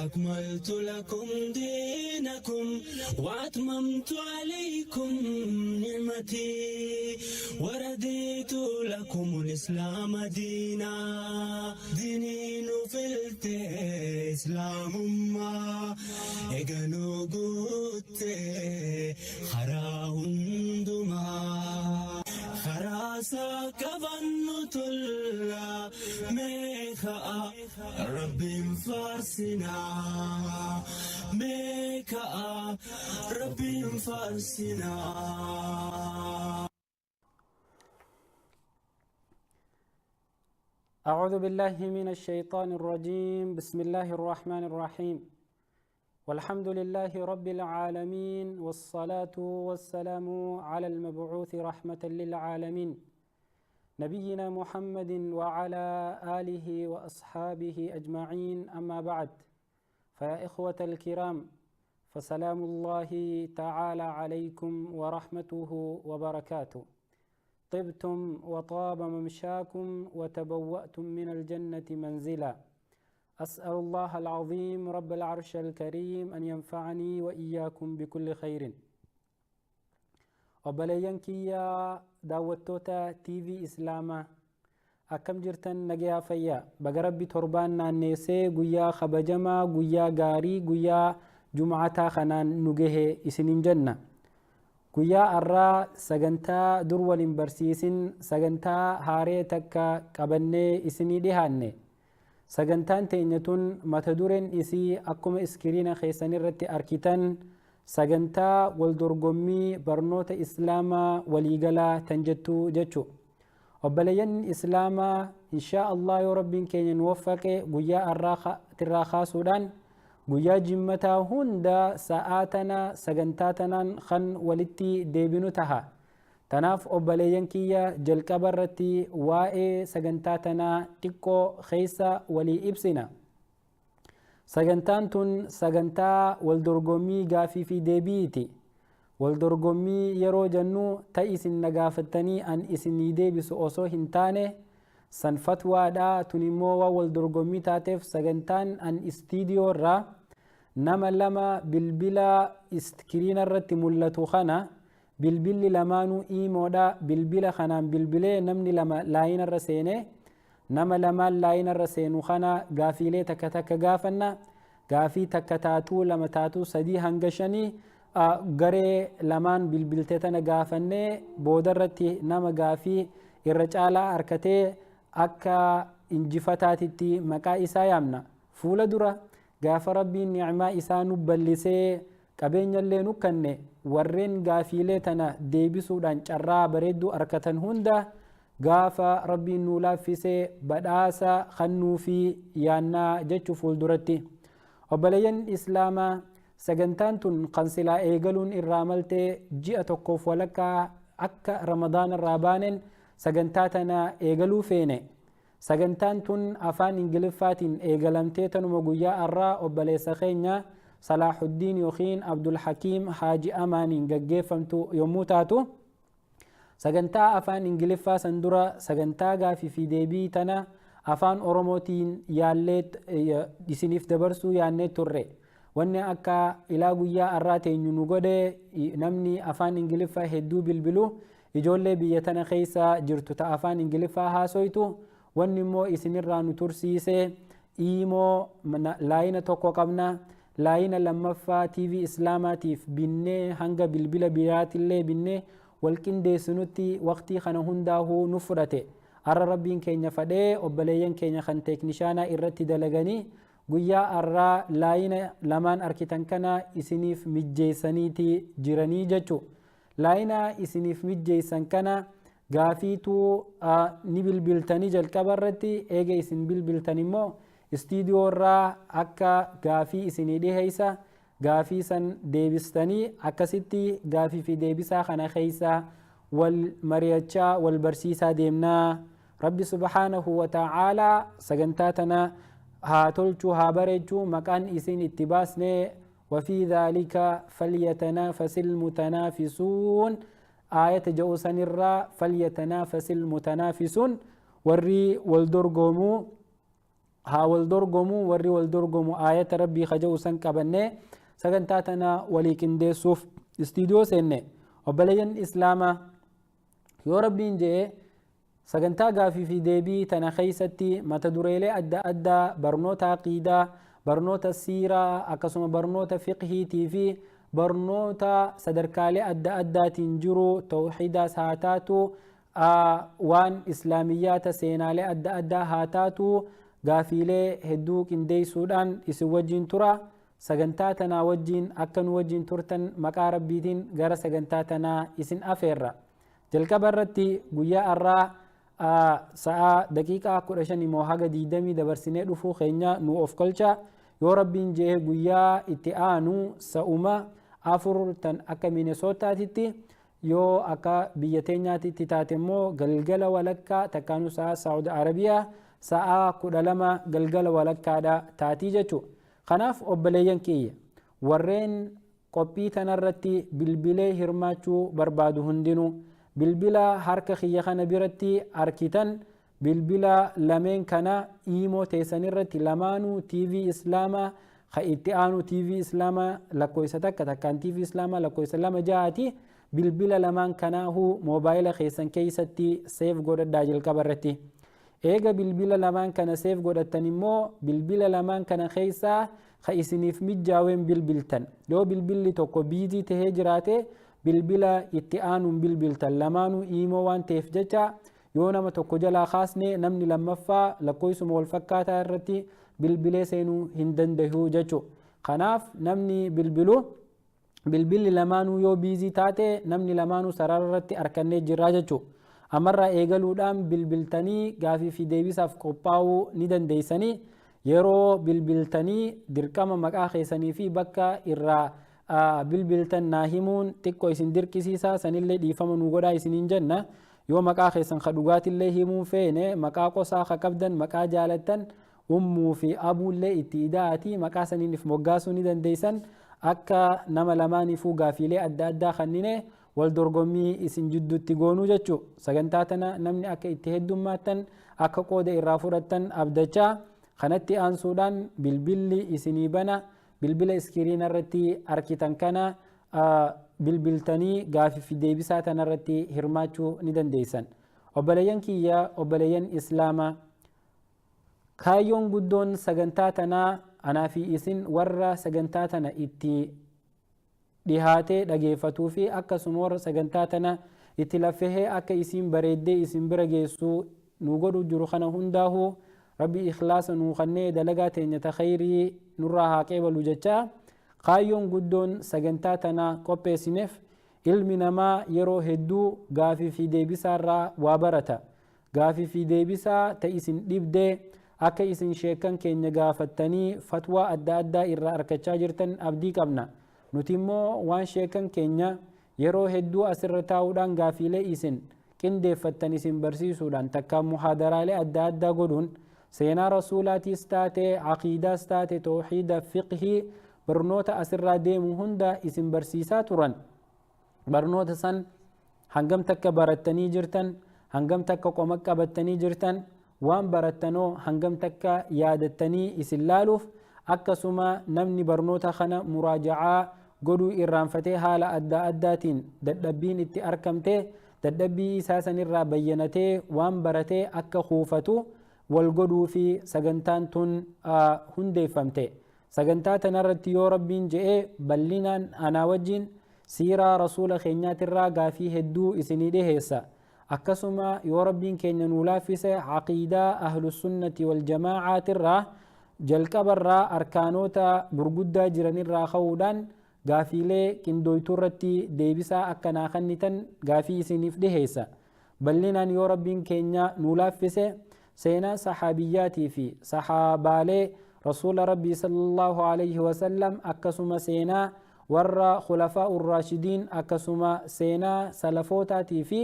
أكملت لكم دينكم وأتممت عليكم نعمتي ورديت لكم الإسلام دينا دينين في الإسلام ما إجنو قوت خراهم دما خراسا كبنو تلا ميخا رب فارسنا ميكا رب فارسنا. أعوذ بالله من الشيطان الرجيم. بسم الله الرحمن الرحيم. والحمد لله رب العالمين والصلاة والسلام على المبعوث رحمة للعالمين نبينا محمد وعلى آله وأصحابه أجمعين. أما بعد، فيا إخوة الكرام، فسلام الله تعالى عليكم ورحمته وبركاته. طبتم وطاب ممشاكم وتبوأتم من الجنة منزلا. أسأل الله العظيم رب العرش الكريم أن ينفعني وإياكم بكل خير. وبلينكي يا داوتوتا تي في إسلاما أكم جرتن نجيا فيا بقربي تربان نانيسي قويا خبجما قويا غاري قويا جمعتا خنان نجيه إسنين جنة. guyyaa arraa sagantaa dur waliin barsiisin sagantaa haaree takka qabannee isinii dhihaanne. Sagantaan teenya tun mata dureen isii akkuma iskiriina keessan irratti arkitan sagantaa waldorgommii barnoota islaamaa waliigalaa tan jettu jechu. Obboleeyyan islaamaa inshaa Allah yoo rabbiin keenya nu waffaqe guyyaa arraa tirraa kaasuudhaan guyyaa jimmataa hunda sa'aatana sagantaa tanaan kan walitti deebinu taha. Tanaaf obboleeyyan kiyya jalqaba irratti waa'ee sagantaa tanaa xiqqoo keessa walii ibsina. Sagantaan tun sagantaa waldorgommii gaafii fi deebiiti. Waldorgommii yeroo jennu ta isin nagaafattanii an isinii deebisu osoo hin taane san fatwaadha. Tun immoo waa waldorgommii taateef sagantaan an istiidiyoo irraa nama lama bilbila iskiriina irratti mul'atu kana bilbilli lamaanuu iimoodha. Bilbila kanaan bilbilee namni lama laayina irra seene nama lamaan laayina irra seenu kana gaafiilee takka takka gaafanna. Gaafii takka taatuu lama taatuu sadii hanga shanii garee lamaan bilbiltee tana gaafannee booda irratti nama gaafii irra caalaa harkatee akka injifataatitti maqaa isaa yaamna. Fuula dura gaafa rabbiin ni'maa isaa nu bal'isee qabeenya illee nu kenne warreen gaafiilee tana deebisuudhaan carraa bareedduu harkatan hunda gaafa rabbiin nu laaffisee badhaasa kannuu fi yaannaa jechuu fuulduratti. Obboleeyyan islaamaa sagantaan tun kan silaa eegaluun irraa maltee ji'a tokkoof walakkaa akka ramadaan irraa baaneen sagantaa tana eegaluu feene. Sagantaan tun afaan ingiliffaatiin eegalamtee tanuma guyyaa arraa obboleessa keenya Salaaxuddiin yookiin Abdul Hakiim Haaji Amaaniin gaggeeffamtu yommuu taatu, sagantaa afaan ingiliffaa san dura sagantaa gaafii fi deebii tana afaan oromootiin yaallee isiniif dabarsuu yaannee turre. Wanni akka ilaa guyyaa arraa teenyu nu godhe namni afaan ingiliffaa hedduu bilbilu ijoollee biyya tana keessa jirtu ta afaan ingiliffaa haasoytu. Wanni immoo isinirraa nu tursiise iimoo laayina tokko qabna. Laayina lammaffaa TV islaamaatiif binnee hanga bilbila biraatillee binnee walqindeessinutti waqtii kana hundaahuu nu fudhate. Arra rabbiin keenya fadhee obboleeyyan keenya kan teeknishaanaa irratti dalaganii guyyaa arraa laayina lamaan arkitan kana isiniif mijjeessaniiti jiranii jechu. Laayina isiniif mijjeessan kana gaafiitu ni bilbiltanii jalqaba irratti eega isin bilbiltan immoo istiidiyoo irraa akka gaafii isinii dhiheessa gaafii san deebistanii akkasitti gaafii fi deebisaa kana keessa wal mari'achaa wal barsiisaa deemnaa. Rabbi subhaanahu wa ta'aalaa sagantaa tana haa tolchuu haa bareechuu maqaan isin itti baasnee وفي ذلك فليتنافس المتنافسون آية جوسن الرا فليتنافس المتنافسون وري والدرقومو haa wal dorgomu warri wal dorgomu aayata rabbii kaja'u san qabannee sagantaa tana walii qindeessuuf istiidiyoo seenne. Obboleeyyan islaamaa yoo rabbiin jedhe sagantaa gaafii fi deebii tana keessatti mata dureelee adda addaa barnoota aqiidaa, barnoota siiraa, akkasuma barnoota fiqhiitii fi barnoota sadarkaalee adda addaatiin jiru tawxiidaas haa taatu, waan islaamiyyaata seenaalee adda addaa haa taatu gaafiilee hedduu qindeessuudhaan isin wajjin tura. Sagantaa tanaa wajjin akka nu wajjin turtan maqaa rabbiitiin gara sagantaa tanaa isin afeerra. Jalqaba irratti guyyaa har'aa sa'a daqiiqaa 15 moo haga 20 dabarsinee dhufuu keenya nu of kolcha. Yoo rabbiin jedhe guyyaa itti aanu sa'uma 4 tan akka Minesootaatitti, yoo akka biyya teenyaatitti taate immoo galgala walakkaa takkaanu sa'a Saudi Arabiyaa sa'a 12 galgala walakkaadha taatii jechuudha. Kanaaf obboleeyyan kiyya warreen qophii tanarratti bilbilee hirmaachuu barbaadu hundinuu bilbila harka kiyya kana biratti arkitan bilbila lameen kana iimoo teessanirratti lamaanuu TV Islaamaa ka itti aanu TV Islaamaa lakkoofsa takkaan TV Islaamaa lakkoofsa 26 bilbila lamaan kanaahu moobaayila keessan keessatti seef godhadhaa jalqaba irratti. Eega bilbila lamaan kana seef godhatan immoo bilbila lamaan kana keessaa ka isiniif mijaaween bilbiltan. Yoo bilbilli tokko biizii tahee jiraate bilbila itti aanuun bilbiltan lamaanuu iimoo waan ta'eef jecha yoo nama tokko jalaa kaasne namni lammaffaa lakkoofsuma wal fakkaataa irratti bilbilee seenuu hin danda'u jechuudha. Kanaaf namni bilbilli lamaanuu yoo biizii taate namni lamaanuu sarara irratti arkannee jirra jechuudha. Amarraa eegaluudhaan bilbiltanii gaafii fi deebisaaf qophaa'uu ni dandeessanii. Yeroo bilbiltanii dirqama maqaa keessanii fi bakka irraa bilbiltan naa himuun xiqqoo isin dirqisiisa, sanillee dhiifama nu godhaa isiniin jenna. Yoo maqaa keessan ka dhugaatillee himuu feene maqaa qosaa ka qabdan maqaa jaalattan ummuu fi abuullee itti ida'atii maqaa saniiniif moggaasuu ni dandeessan. Akka nama lamaaniifuu gaafiilee adda addaa kannine wal dorgommii isin jidduutti goonuu jechuudha. Sagantaa tana namni akka itti heddummaattan akka qooda irraa fudhattan abdachaa. Kanatti aansuudhaan bilbilli isinii bana bilbila iskiriina irratti arkitan kana bilbiltanii gaafii fi deebisaa tanarratti hirmaachuu ni dandeessan. Obboleeyyan kiyya, obboleeyyan islaamaa, kaayyoon guddoon sagantaa tanaa anaa fi isin warra sagantaa tana itti dhihaatee dhageeffatuu fi akkasuma warra sagantaa tana itti laffehee akka isin bareeddee isin bira geessuu nu godhu jiru kana hundaa'u rabbi ikhlaasa nuu kennee dalagaa teenya ta khayrii nurraa haa qeebalu jecha. Kaayyoon guddoon sagantaa tana qopheessineef ilmi namaa yeroo hedduu gaafii fi deebisaa irraa waa barata. Gaafii fi deebisaa ta isin dhibdee akka isin sheekan keenya gaafattanii fatwaa adda addaa irraa arkachaa jirtan abdii qabna. Nuti immoo waan sheekan keenya yeroo hedduu asirra taa'uudhaan gaafiilee isin qindeeffattan isin barsiisuudhaan takkaan muhaadaraalee adda addaa godhuun seenaa rasuulaatiis taate aqiidaas taate tawxiida fiqhii barnoota asirraa deemu hunda isin barsiisaa turan. Barnoota san hangam takka barattanii jirtan, hangam takka qoma qabattanii jirtan, waan barattanoo hangam takka yaadattanii isin laaluuf akkasuma namni barnoota kana muraaja'aa godhuu irraanfatee haala adda addaatiin dadhabbiin itti argamte dadhabbii isaa sanirraa bayyanatee waan baratee akka kuufatu wal godhuu fi sagantaan tun hundeeffamte. Sagantaa tanarratti yoo rabbiin je'ee bal'inaan anaa wajjin siiraa rasuula keenyaatirraa gaafii hedduu isinii dhiheessa. Akkasuma yoo rabbiin keenya nuu laaffise aqiidaa ahlussunnati wal jamaacaatirraa jalqabarraa arkaanota gurguddaa jiranirraa ka'uudhaan gaafiilee qindooytuu irratti deebisaa akka naa kennitan gaafii isiniif dhiheessa. Bal'inaan yoo rabbiin keenya nuu laaffise seenaa saxaabiyyaatii fi saxaabaalee rasuula rabbii sallallahu alayhi wasallam akkasuma seenaa warra khulafaa urraashidiin akkasuma seenaa salafootaatii fi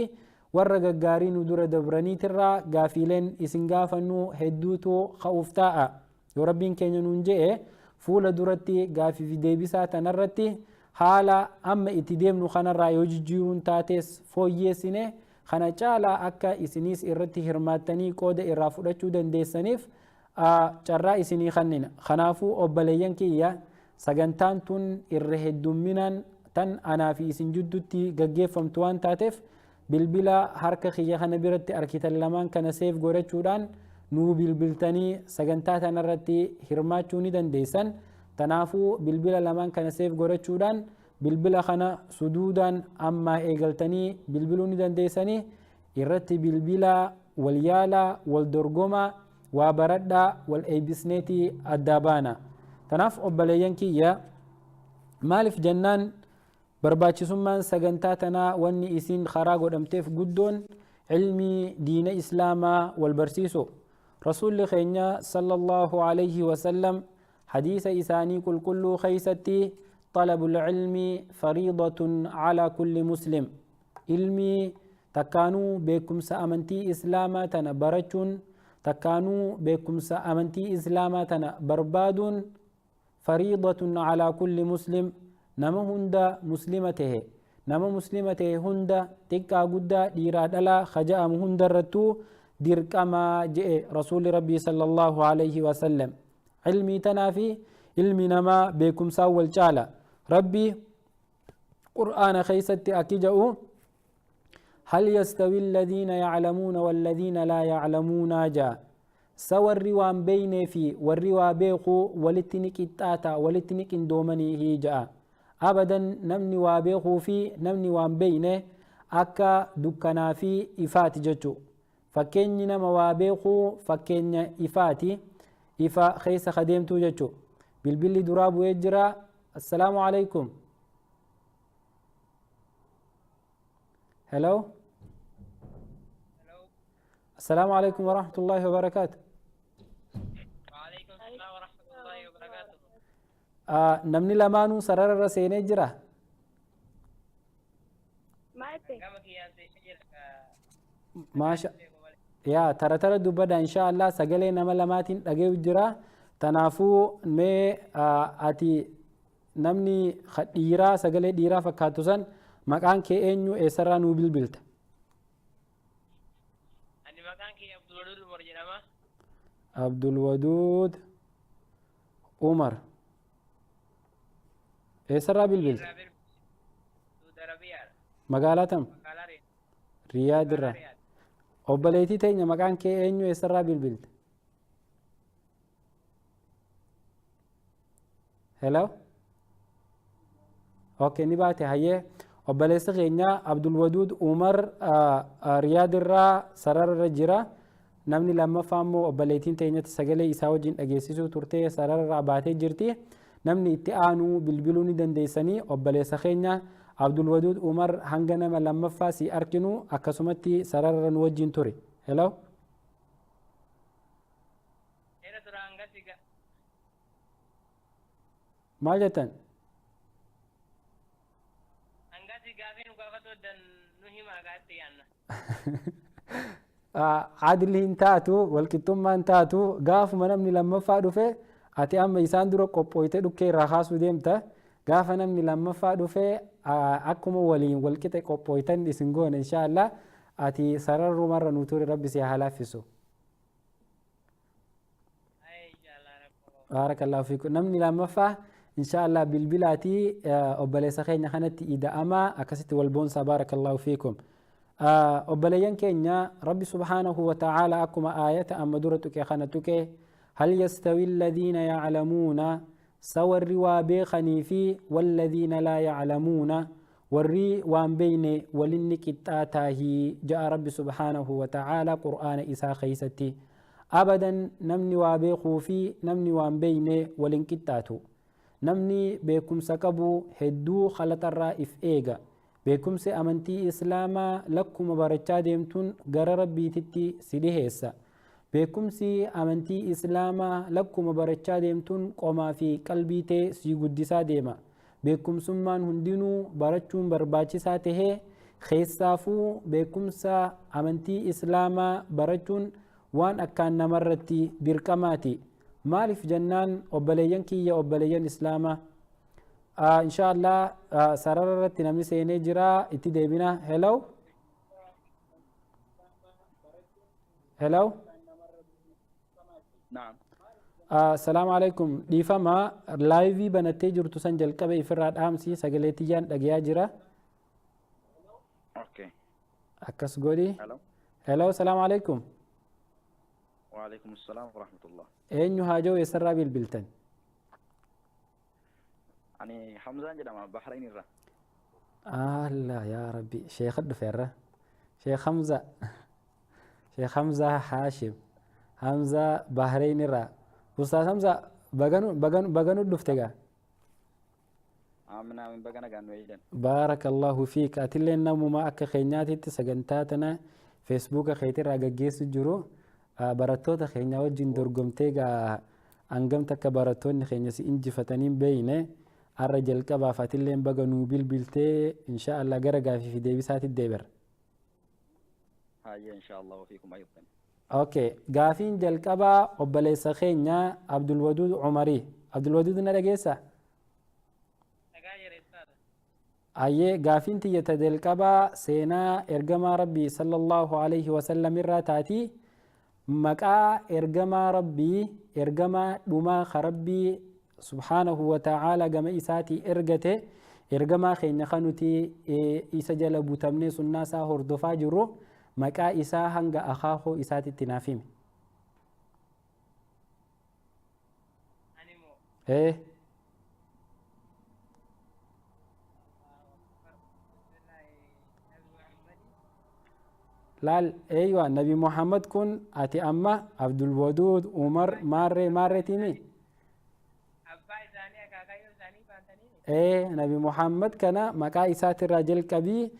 warra gaggaarii nu dura dabraniitirraa gaafiileen isin gaafannuu hedduutu ka'uuf taa'a. Yoo rabbiin keenya nuun je'e fuula duratti gaafii fi deebisaa tanarratti haala amma itti deemnu kanarraa yoo jijjiiruun taates fooyyeessine kana caalaa akka isiniis irratti hirmaattanii qooda irraa fudhachuu dandeessaniif carraa isinii kannina kanaafuu obboleeyyan kiyya sagantaan tun irra heddumminaan tan anaa fi isin jidduutti gaggeeffamtu waan taateef bilbila harka kiyya kana biratti arkitan lamaan kana seef godhachuudhaan nuu bilbiltanii sagantaa tanarratti hirmaachuu ni dandeessan. Tanaafuu bilbila lamaan kana seef godhachuudhaan bilbila kana suduudaan ammaa eegaltanii bilbiluu ni dandeessanii irratti bilbila wal yaalaa wal dorgomaa waa baradhaa wal eebbisneetii addaa baana. Tanaaf obboleeyyan kiyya maaliif jennaan barbaachisummaan sagantaa tanaa wanni isin karaa godhamteef guddoon ilmii diina islaamaa wal barsiisu. Rasuulli keenya sallallahu alayhi wasallam hadiisa isaanii qulqulluu keeysatti طلب العلم فريضة على كل مسلم علمي تكانو بكم سأمنتي إسلاما تنا برچون تكانو بكم سأمنتي إسلاما تنا بربادون فريضة على كل مسلم نما هندا مسلمته نما مسلمته هندا تكا قدا ديراد ألا خجأم هندا رتو دير كما جئ رسول ربي صلى الله عليه وسلم علمي تنافي علمي نما بكم ساول جالا ربي قرآن خيست أكجأو هل يستوي الذين يعلمون والذين لا يعلمون جاء سوى الروان بين في والروا بيقو ولتنك التاتا ولتنك اندومني هي جاء أبدا نمني وابيقو في نمني وان بين أكا دكنا في إفات جتو فكيني نما وابيقو فكيني إفاتي إفا خيس خديمتو جتو بالبلي دراب ويجرى السلام عليكم. هلو السلام عليكم ورحمة الله وبركاته. وعليكم السلام ورحمة الله وبركاته. نمني لمانو سرر رسيني جرا ما شاء يا ترى دبدا إن شاء الله سجلي نما لماتين أجيب جرا تنافو مي أتي namni dhiiraa sagalee dhiiraa fakkaatu san maqaan kee eenyu eessarraa nuu bilbilta? Ani maqaan kee Abdulwaduud Umar jedhama. Abdulwaduud Umar eessarraa bilbilta? Magaalaa tam? Riyaad irraa. Obboleettii teenya maqaan kee eenyu eessarraa bilbilta? Hello? اوكي نباتي هي وبليس غينا عبد الودود عمر رياض الرا سرر الرجرا نمني لما فهموا وبليتين تينيت سجلي يساوجين اجيسيسو تورتي سرر راباتي جرتي نمني اتعانو بالبلوني دنديسني وبليس غينا عبد الودود عمر هنغنا لما فاسي اركنو اكسمتي سرر نوجين توري هلو ما جتن عادلين تاتو والكتمان تاتو غاف منمني لما فادو في اتي اما يسان درو قبويته دوكي راخاسو ديمتا غاف نمني لما فادو في اكم ولين والكته قبويتن اسنغون ان شاء الله اتي سرر مره نوتور ربي سي حلافسو بارك الله فيكم نمني لما فا ان شاء الله بالبلاتي وبليس خينا خنتي اذا اما اكست والبونسا بارك الله فيكم وبلين كينيا ربي سبحانه وتعالى أكما آية أما درتك خانتك هل يستوي الذين يعلمون سوى الرواب خنيفي والذين لا يعلمون والري وان بين ولنك التاتاه جاء ربي سبحانه وتعالى قرآن إسا خيستي أبدا نمني وابيخو في نمني وان بين ولنك التاتو نمني بكم سكبو هدو خلط الرائف إيغا beekumsi amantii islaamaa lakkuma barachaa deemtuun gara rabbiititti si dhiheessa. Beekumsi amantii islaamaa lakkuma barachaa deemtuun qomaa fi qalbii ta'e si guddisaa deema. Beekumsummaan hundinuu barachuun barbaachisaa tahee keessaafuu beekumsa amantii islaamaa barachuun waan akkaan namarratti dirqamaati. Maaliif jennaan obboleeyyan kiyya obboleeyyan islaamaa إن شاء الله سررت نمني سيني جرا اتدي بنا هلو نعم السلام عليكم ديفما لايفي بنتي جرتو سنجل قبي فراد امسي سغليتيان دغيا جرا اوكي اكس غودي هلو هلو السلام عليكم وعليكم السلام ورحمة الله. اينو هاجو يسرى بالبلتن يعني حمزة جدا مع بحرين الرا. لا يا ربي شيخ الدفيرة شيخ حمزة شيخ حمزة حاشم حمزة بحرين الرا أستاذ حمزة بغنو الدفتقة آمنا من بغنا قانو إيجان. بارك الله فيك أتلين نمو ما أكا خينياتي تسغنتاتنا فيسبوك خيتي راقا جيس جرو براتوتا خينيا وجين درقمتيغا أنقم تكا براتون خينيا سي إنجي فتنين بيني الرجل كبا فاتلين بغنو بالبلتي إن شاء الله غرقا في ديبي ساتي الديبر هاي إن شاء الله وفيكم أيضا. اوكي غافين جلقبا وبليس خينيا عبد الودود عمري عبد الودود نرجيسا تغير استاذ اي غافين تيتدلقبا سينا ارغما ربي صلى الله عليه وسلم الراتاتي مقا ارغما ربي ارغما دوما خربي سبحانه وتعالى غما اساتي ارغته ارغما خينيا خنوتي اسجل بوتمني سناسا هردفا جرو مقا إسا هنگا أخاخو إسات التنافيم أنيمو إيه لال أيوة نبي محمد كن أتي أما عبد الودود عمر مارة تيمي أبا إزاني أكاكايو إزاني فانتنيني إيه نبي محمد كان مقا إسات الرجل كبي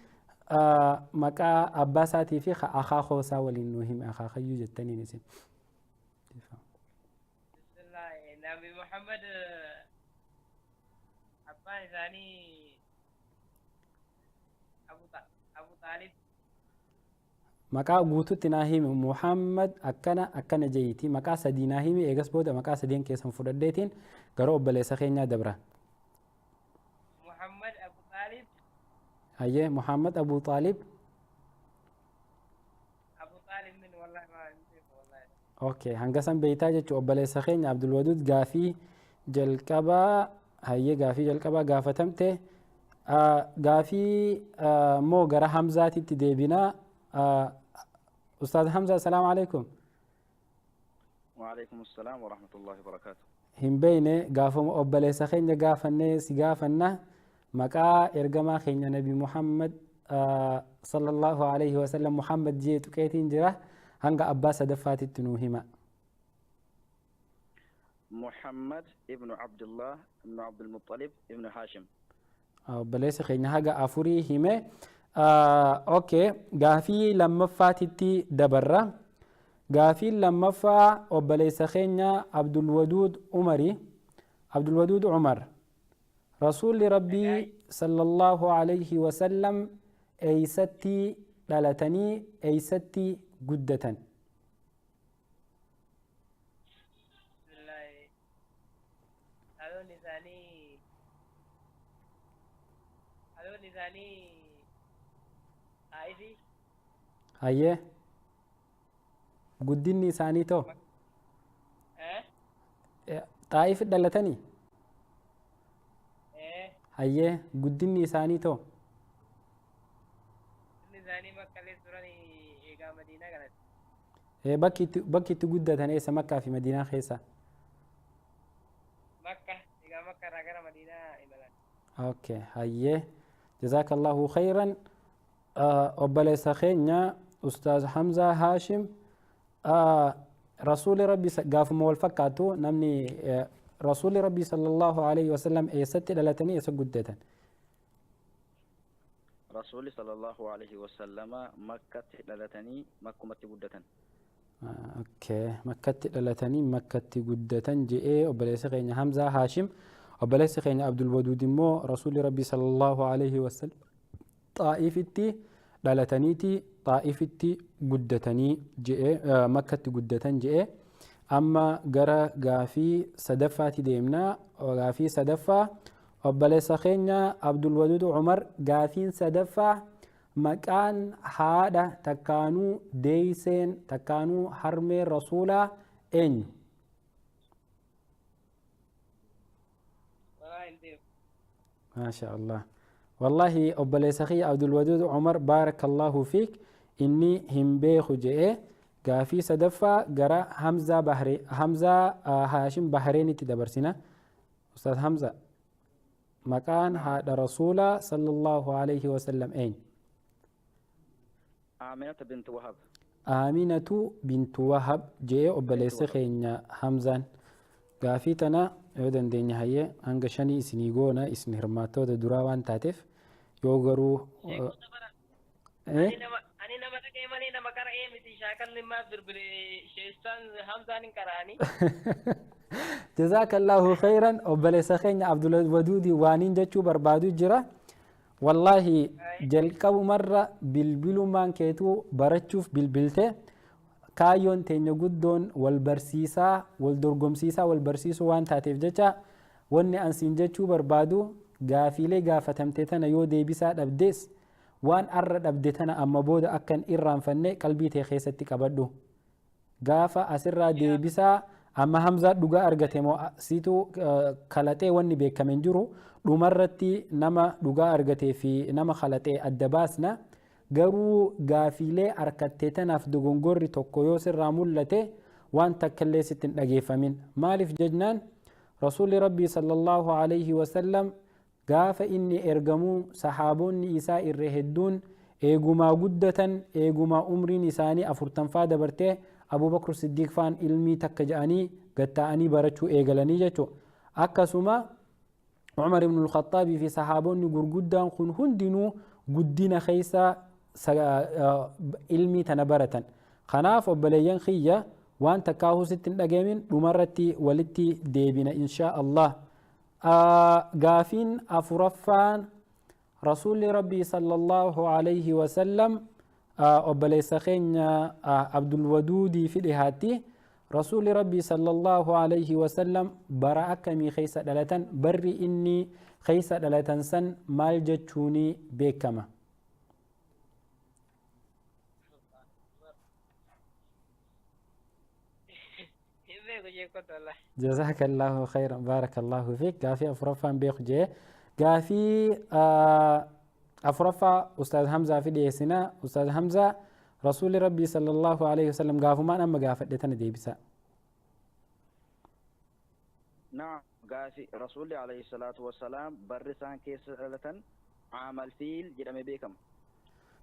مقا أباساتي في أخاخو ساولين نوهم أخاخيو جتني نسين بسم الله نبي محمد أبا إزاني أبو طالب مقا غوتو تناهيم محمد أكنا جيتي مقا سديناهيم إيغس بودا مقا سدين كيسان فردتين غرو بليس خينيا دبرا محمد أبو طالب أيه محمد أبو طالب من والله ما نسيت والله اوكي هنقسم بيتاجة أبلي سخين عبد الودود غافي جلقبا هي غافي جلقبا غافتمته غافي مو غرا حمزة تديبنا أستاذ حمزة السلام عليكم وعليكم السلام ورحمة الله وبركاته. هم بيني غافم أبلي سخين غافني سيغافنا مقا إرغما خين نبي محمد صلى الله عليه وسلم محمد جيتو كيتين جرا هنگا أباس دفات التنوهما محمد ابن عبد الله ابن عبد المطلب ابن هاشم. بليس خينا هاga afurii hime okay gaafii lammaffaatitti dabarra gaafii lammaffaa obboleessa keenya abdulwaduud umar rasuulli rabbii sallallahu alayhi wasallam eeysatti dhalatanii eeysatti guddatan بسم الله هذول نزاني عايزي hayyee guddinni isaanii too xaa'if dhalatanii hayyee guddinni isaanii too نزاني مكة ليس دراني إيجا مدينة كانت bakki itti guddatan eessa makkaa fi madiinaa keessa مكة إيجا مكة راجعنا مدينة إملان اوكي hayyee جزاك الله خيرا obboleessa keenya ustaaz Hamzaa Haashim rasuuli rabbi gaafuma wal fakkaatu namni rasuuli rabbi sallallahu alayhi wasallam eessatti dhalatanii eessa guddatan رسول صلى الله عليه وسلم مكة دلتني مكة متبودة. اوكي مكة دلتني مكة قدة جئ وبليس خينا حمزة هاشم وبليس خينا عبد الودود مو رسول ربي صلى الله عليه وسلم طائفتي دلتنيتي طائفتي قدتني جئ مكة قدة جئ أما جرى غافي سدفاتي ديمنا وغافي سدفا obboleessa keenya abdulwadud umar gaafiin sadaffaa maqaan haadha takkaanuu deeyseen takkaanuu harmee rasuulaa eenyu beeku. ما شاء الله والله أبلي سخي عبد الودود عمر بارك الله فيك إني هم بيخ جئ قافي سدفا قرا همزة بحري همزة هاشم بحريني تدبرسنا أستاذ همزة مكان هذا رسول صلى الله عليه وسلم أين آمنة بنت وهب. آمنة بنت وهب جئ أبلي سخي همزة قافي تنا يودن ديني هي أنقشني إسنيقونا إسن هرماتو دراوان تاتف يوغرو Ani nama dhaga'e malee nama qara'ee miti shaakalli maaf birbire sheestaan hamzaan hin qara'anii. جزاك الله خيرا وبلي سخين عبد الودود وانين جتشو بربادو جرا والله جلقب مرة بالبلو مان كيتو برتشوف بالبلته كايون تينيو قدون والبرسيسا والدرقمسيسا والبرسيسو وان تاتيف جتشا واني انسين جتشو بربادو غافيلي غافتمتتنا يو دي بيسا دبديس وان أرد أبدتنا أما بود أكن إيران فني قلبي تخيستي كبدو غافا أسرى دي بيسا أما همزة دوغا أرغتي مو سيتو خلطي واني بيكا من جرو دومرتي نما دوغا أرغتي في نما خلطي الدباسنا غرو غافيلي أركتتنا في دوغنغوري توكو يوسر رامولتي وان تكالي ستن أغيفا من مالف ججنان رسول ربي صلى الله عليه وسلم غاف إني إرغمو صحابوني إساء الرهدون إيغما قدة إيغما أمري نساني أفرتن فاد برته أبو بكر الصديق فان علمي تكجاني قتاني برچو إيغلاني جچو أكسما عمر بن الخطاب في صحابوني غرغدان خن هندنو قدين خيسا علمي تنبرتن خناف وبليان خيّة وان تكاهو ستن دقامين بمرتي ولتي ديبنا إن شاء الله غافين أفرفان رسول ربي صلى الله عليه وسلم وبلي سخين عبد الودود في الإهاتي رسول ربي صلى الله عليه وسلم براءك مي خيسة دلتن بري إني خيسة دلتن سن مال جتشوني بيكما جزاك الله خيرا بارك الله فيك قافي أفرفان بيخ جي قافي أفرفا أستاذ حمزة في ديسنا أستاذ حمزة رسول ربي صلى الله عليه وسلم قافو ما نما قافت ديتنا دي بسا نعم قاسي رسول عليه الصلاة والسلام برسان كيس عام الفيل جرمي بيكم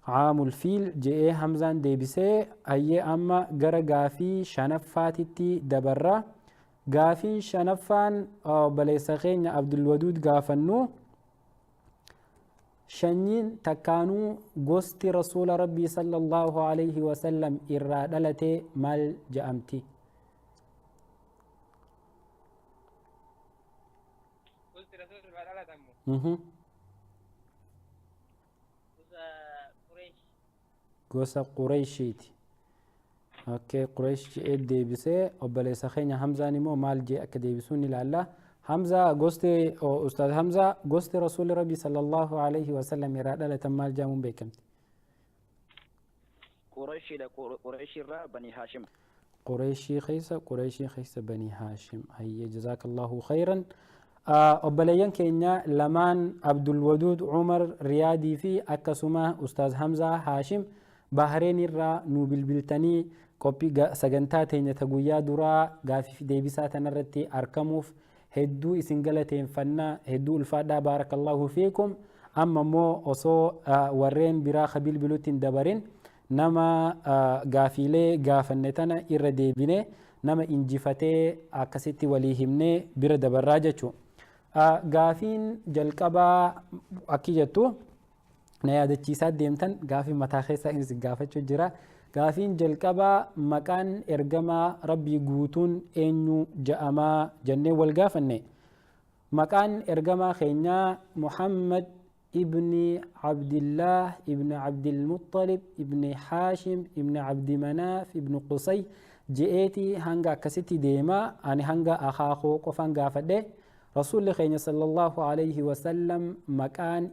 عام الفيل جئ حمزان دي بسي أي أما قرى قافي شنفاتي دبرة قافي شنفان بليسخين عبد الودود قافنو شنين تكانو قست رسول ربي صلى الله عليه وسلم إرادلتي مال جأمتي قلت رسول الله دمو قوسا قريشيتي اوكي قريش جئ دي بسي وبلي سخين حمزة نمو مال جئ كديبسوني لله حمزة قوستي أو أستاذ حمزة قوستي رسول ربي صلى الله عليه وسلم إرادة لتمال جامون بيكم قريشي را بني هاشم قريشي خيسة بني هاشم هي جزاك الله خيرا أبليان كينيا لمان عبد الودود عمر ريادي في أكسما أستاذ حمزة هاشم بحرين الرا نوبل بلتني كوبي سجنتاتين تقويا درا غافي ديبسات نرتي أركموف هدو إسنجلتين فنا هدو الفادا بارك الله فيكم أما مو أصو ورين برا خبيل بلوتين دبرين نما غافيلي غافنتنا إردي بني نما إنجفتي أكسيتي وليهمني برا دبراجة غافين جلقبا أكيجتو نيادتشيسات ديمتن غافي متاخيسا إنس غافتشو جرا غافين جلقبا مكان إرغما ربي قوتون إنو جأما جنة والغافنة مكان إرغما خينيا محمد ابن عبد الله ابن عبد المطلب ابن حاشم ابن عبد مناف ابن قصي جئتي هنگا كسيتي ديما أني هنگا أخاخو قفان غافده رسول خينيا صلى الله عليه وسلم مكان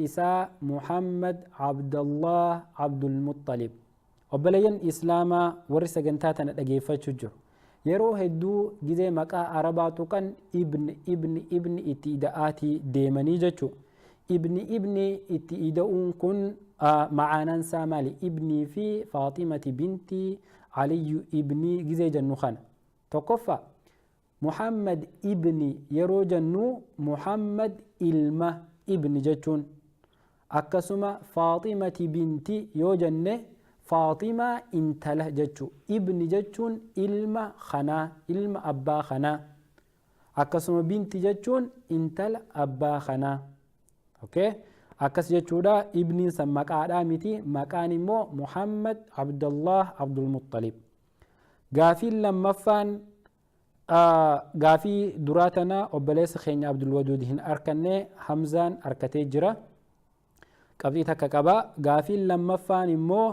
إساء محمد عبد الله عبد المطلب وبلين إسلاما ورسا جنتاتنا لقيفة شجر yeroo hedduu gizee maqaa arabaatu kan ibni itti ida'aatii deemanii jechuu. ibni itti ida'uun kun ma'aanaan isaa maali? ibnii fi faaximati binti aliyyu ibnii gizee jennu kana tokkoffaa muhammad ibni yeroo jennu muhammad ilma ibni jechuun, akkasuma faaximati binti yoo jenne faaximaa intala jechuu. ibni jechuun ilma kanaa, ilma abbaa kanaa, akkasuma binti jechuun intala abbaa kanaa. akkas jechuudha. ibniin san maqaadhaa miti, maqaan immoo muhammad abdullah abdulmuxalib. gaafiin lammaffaan gaafii duraa tana obboleessa keenya abdulwaduud hin arkanne, hamzaan arkatee jira, qabxii takka qaba. gaafiin lammaffaan immoo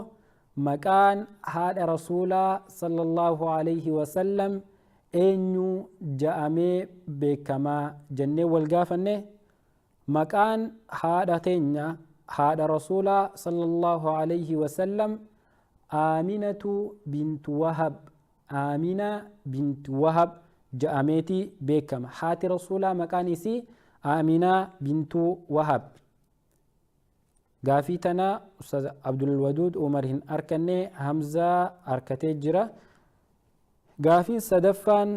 maqaan haadha rasuulaa sallallahu alayhi wasallam eenyu ja'amee beekamaa jennee wal gaafanne. maqaan haadha teenya haadha rasuulaa sallallahu alayhi wasallam aaminatu bintu wahab, aamina bintu wahab ja'ameeti beekama. haati rasuulaa maqaan isii aaminaa bintu wahab. gaafii tana ustaz abdulwaduud umar hin arkanne, hamzaa arkatee jira. gaafiin sadaffaan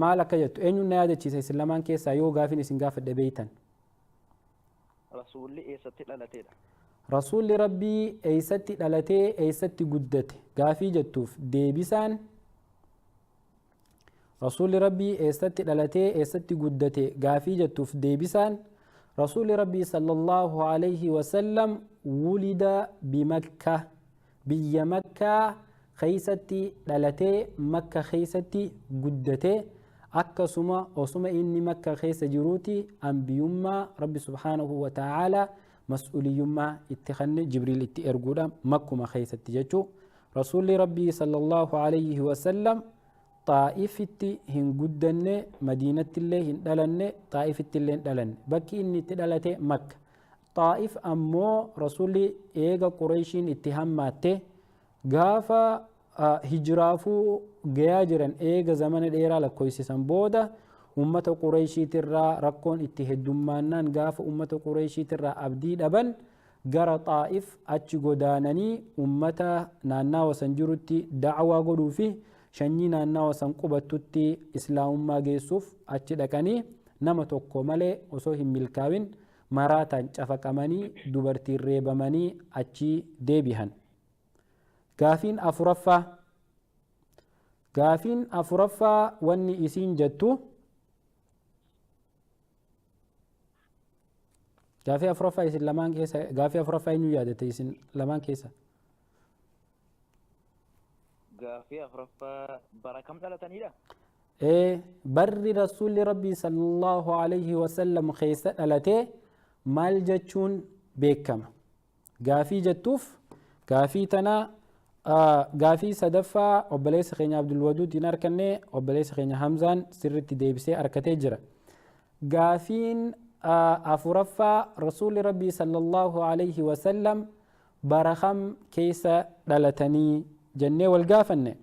maal akka jettu eenyuun na yaadachiisa isin lamaan keessaa yoo gaafiin isin gaafadhe beeytan? rasuulli eessatti dhalateedha? rasuulli rabbii eessatti dhalatee eessatti guddate gaafii jettuuf deebisaan rasuulli rabbii eessatti dhalatee eessatti guddate gaafii jettuuf deebisaan rasuulli rabbii sallallahu alayhi wasallam wulida bimakka, biyya makkaa keeysatti dhalatee makka keeysatti guddate. akkasuma osuma inni makka keessa jiruuti ambiyummaa rabbi subhaanahu wa ta'ala mas'uliyyummaa itti kenne jibriil itti erguudha makkuma keessatti jechuu. rasuulli rabbii sallallahu alayhi wasallam xaa'ifitti hin guddanne, madiinattillee hin dhalanne, xaa'ifittillee hin dhalanne. bakki inni itti dhalate makka. xaa'if ammoo rasuulli eega qureeshiin itti hammaatte gaafa hijraafuu gayaa jiran, eega zamana dheeraa lakkoofsisan booda ummata qureeshiitirraa rakkoon itti heddummaannaan gaafa ummata qureeshiitirraa abdii dhaban gara xaa'if achi godaananii ummata naannawa san jirutti da'awaa godhuu fi shanyii naannawa san qubattutti islaamummaa geessuuf achi dhaqanii nama tokko malee osoo hin milkaa'in maraataan cafaqamanii dubartiin reebamanii achi deebihan. gaafiin afuraffaa wanni isiin jettu gaafii afuraffaa isin lamaan keessa gaafii afuraffaa eenyu yaadate isin lamaan keessa? gaafii afuraffaa bara kam dhalatanidha? barri rasuulli rabbii sallallahu alayhi wasallam keessa dhalatee maal jechuun beekama? gaafii jettuuf gaafii tanaa gaafii sadaffaa obboleessa keenya abdulwaduud hin arkanne, obboleessa keenya hamzaan sirritti deebisee arkatee jira. gaafiin afuraffaa rasuulli rabbii sallallahu alayhi wasallam bara kam keessa dhalatanii jennee wal gaafanne.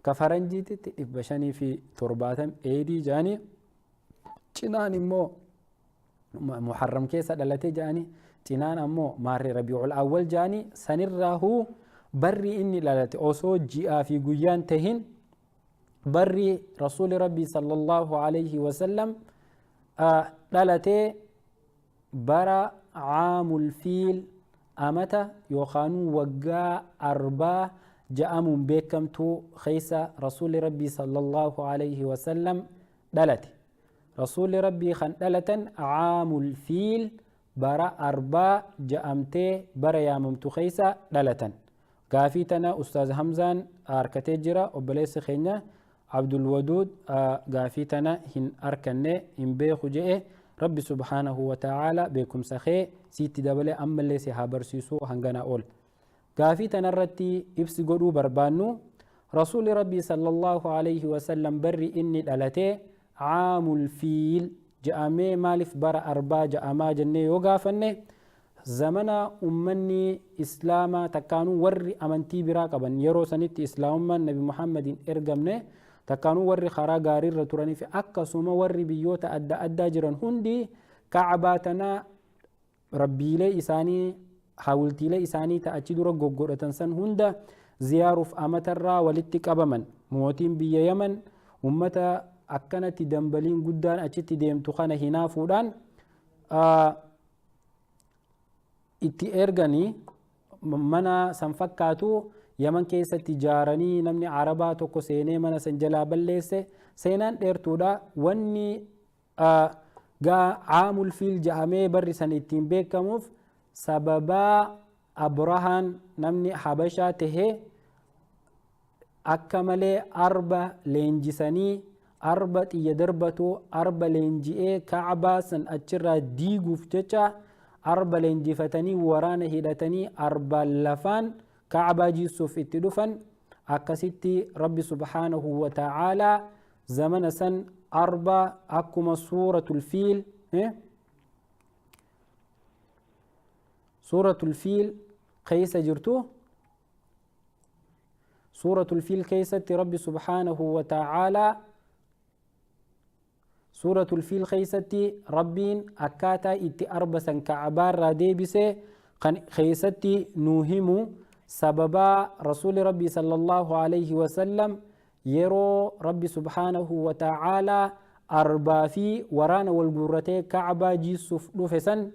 ka faranjiititti 570 eedii jedhanii, cinaan immoo muharram keessa dhalatee jedhanii, cinaan ammoo maarree rabiicul awwal jedhanii. sanirraahuu barri inni dhalate osoo ji'aa fi guyyaan tahin barri rasuuli rabbii sallallahu alayhi wasallam dhalatee bara caamul fiil amata yookaanuu waggaa arbaa ja'amuun beekamtuu keessa rasuuli rabbii sallallahu alayhi wasallam dhalate. rasuuli rabbii kan dhalatan caamul fiil bara arbaa ja'amtee bara yaamamtu keessa dhalatan. gaafii tana ustaaz hamzaan arkatee jira, obboleessi keenya abdulwaduud gaafii tana hin arkanne hin beeku je'e. rabbi subhaanahu wa ta'ala beekumsa kee siitti dabalee ammallee si haa barsiisuu hangana ol. gaafii tanarratti ibsi godhuu barbaannu rasuuli rabbii sallallahu alayhi wasallam barri inni dhalatee caamul fiil ja'amee maaliif bara arbaa ja'amaa jennee yoo gaafanne zamana ummanni islaamaa takkaanuu warri amantii biraa qaban yeroo sanitti islaamummaan nabi muhammadin ergamne takkaanuu warri karaa gaariirra turanii fi akkasuma warri biyyoota adda addaa jiran hundi ka'abaa tana rabbiilee isaanii hawultiilee isaanii ta'achi dura goggodhatan san hunda ziyaaruuf amatarraa walitti qabaman. Mootiin biyya Yaman ummata akkanatti dambaliin guddaan achitti deemtu kana hinaafuudhaan itti erganii mana san fakkaatu Yaman keessatti ijaaranii namni Arabaa tokko seenee mana san jalaa balleesse. Seenaan dheertuudha. Wanni caamul fiil jedhamee barri san ittiin beekamuuf sababaa Abrahaan namni Habashaa tahee akka malee arba leenjisanii arba xiyya darbatu arba leenji'ee Ka'abaa san achirraa diiguuf jecha arba leenjifatanii waraana hidhatanii arba lafaan Ka'abaa jiisuuf itti dhufan. Akkasitti Rabbi subhaanahu wa ta'aalaa zamana san arba akkuma suuratul fiil keessa jirtu suuratul fiil keessatti Rabbi subhaanahu wa ta'aalaa suuratul fiil keessatti Rabbiin akkaataa itti arba san Ka'abaarraa deebisee kan keessatti nuu himu sababaa rasuuli Rabbi sallallahu alayhi wa sallam yeroo Rabbi subhaanahu wa ta'aalaa arbaa fi waraana wal guurratee Ka'abaa jiisuuf dhufe san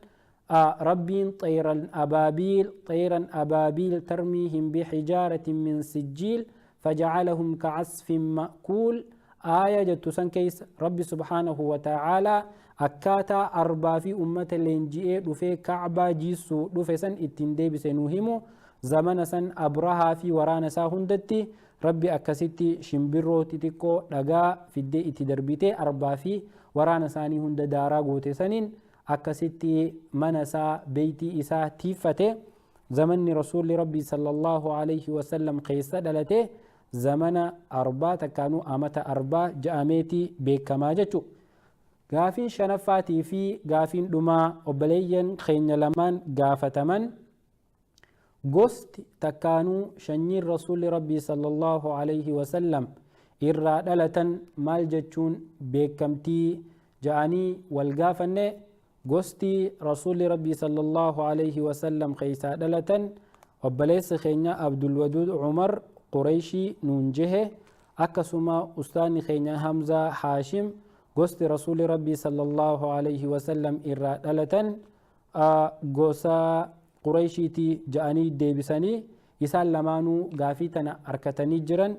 ربين طيرا أبابيل ترميهم بحجارة من سجيل فجعلهم كعصف مأكول آية جتسن كيس ربي سبحانه وتعالى أكاتا أربا في أمة الانجئة دفي كعبا جيسو دفي سن اتندي بسنوهمو زمن سن أبرها في ورانا ساهندتي ربي أكسيتي شمبرو تتكو لغا في الدي اتدربيتي أربا في ورانا ساني هند دارا قوتي سنين akkasitti mana isaa beeytii isaa tiiffate. Zamanni rasuulli Rabbii sallallahu alayhi wa sallam keessa dhalate zamana arbaa takkaanuu amata arbaa ja'ameetii beekamaa jechuudha. Gaafiin shanaffaatii fi gaafiin dhumaa obboleeyyan keenya lamaan gaafataman gosti takkaanuu shanyiin rasuulli Rabbii sallallahu alayhi wa sallam irraa dhalatan maal jechuun beekamtii ja'anii wal gaafanne. Gosti rasuulli Rabbii sallallahu alayhi wa sallam keeysaa dhalatan obboleessi keenya Abdulwaduud Umar Qureeshii nuun jehe akkasuma ustaanni keenya Hamzaa Haashim gosti rasuulli Rabbii sallallahu alayhi wa sallam irraa dhalatan gosa Qureeshiitii ja'anii deebisanii isaan lamaanuu gaafii tana arkatanii jiran.